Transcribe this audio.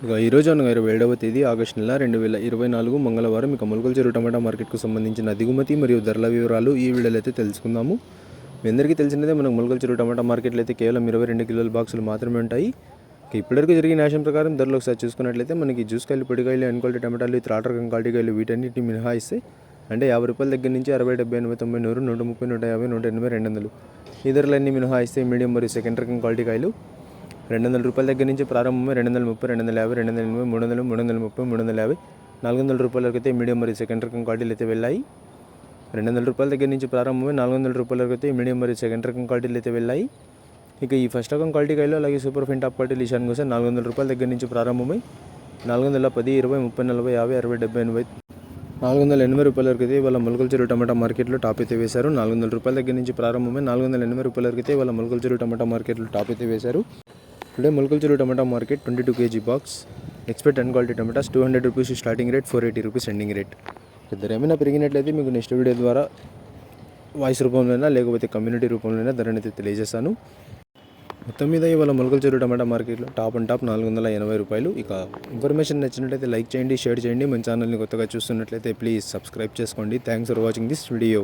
ఇక ఈరోజు అనగా 27వ తేదీ ఆగస్టు నెల 2024 మంగళవారం ఇక మొలకల చెరువు టమాటా మార్కెట్కు సంబంధించిన దిగుమతి మరియు ధరల వివరాలు ఈ వీడియోలో అయితే తెలుసుకుందాము. మీ అందరికీ తెలిసినదే మనకు మొలకల చెరువు టమాటా మార్కెట్లో అయితే కేవలం 22 కిలోల బాక్సులు మాత్రమే ఉంటాయి. ఇప్పటివరకు జరిగిన న్యాయం ప్రకారం ధరలు ఒకసారి చూసుకున్నట్లయితే మనకి జ్యూస్ కాయలు, పొడికాయలు, ఎన్ క్వాలిటీ టమాటాలు, త్రాట రకం క్వాలిటీ కాయలు వీటన్నిటిని మినహాయిస్తే అంటే 50 రూపాయల దగ్గర నుంచి 60, 70, 80, 90, 100, 130, 150, 180, 200 ఈ ధరలన్నీ మినహాయిస్తే మీడియం మరియు సెకండ్ రకం క్వాలిటీ కాయలు 200 రూపాయల దగ్గర నుంచి ప్రారంభమై 230, 250, 280, 300, 330, 330, 400 రూపాయల వరకు అయితే మీడియం మరియు సెకండ్ రకం క్వాలిటీలు అయితే వెళ్ళాయి. 200 రూపాయల దగ్గర నుంచి ప్రారంభమై 400 రూపాయల వరకు అయితే మీడియం మరియు సెకండ్ రకం క్వాలిటీలు అయితే వెళ్ళాయి. ఇక ఈ ఫస్ట్ రకం క్వాలిటీ కాయలు అలాగే సూపర్ ఫిన్ టాప్ క్వాలిటీ లిషాన్ కోసం 400 రూపాయల దగ్గర నుంచి ప్రారంభమై 410, 20, 30, 40, 50, 60, 70, 80, 480 రూపాయల వరకు అయితే ఇవాళ మొలకల చెరువు టమాటా మార్కెట్లో టాప్ అయితే వేశారు. 400 రూపాయల దగ్గర నుంచి ప్రారంభమై 480 రూపాయల వరకు అయితే ఇవాళ మొలకల చెరువు టమాటా మార్కెట్లో టాప్ అయితే వేశారు. టుడే మొలకల చెరువు టమాటా market 22 kg box expect and quality tomatoes 200 rupees starting rate, 480 rupees ending rate. ఇద్దరు ఏమైనా పెరిగినట్లయితే మీకు నెక్స్ట్ వీడియో ద్వారా వాయిస్ రూపంలోనైనా లేకపోతే కమ్యూనిటీ రూపంలోనైనా ధరని అయితే తెలియజేస్తాను. మొత్తం మీద ఇవాళ మొలకల చెరువు టమాటా మార్కెట్లో టాప్ అండ్ టాప్ 480 రూపాయలు. ఇక ఇన్ఫర్మేషన్ నచ్చినట్లయితే లైక్ చేయండి, షేర్ చేయండి. మన ఛానల్ని కొత్తగా చూస్తున్నట్లయితే ప్లీజ్ సబ్స్క్రైబ్ చేసుకోండి. Thanks for watching this video.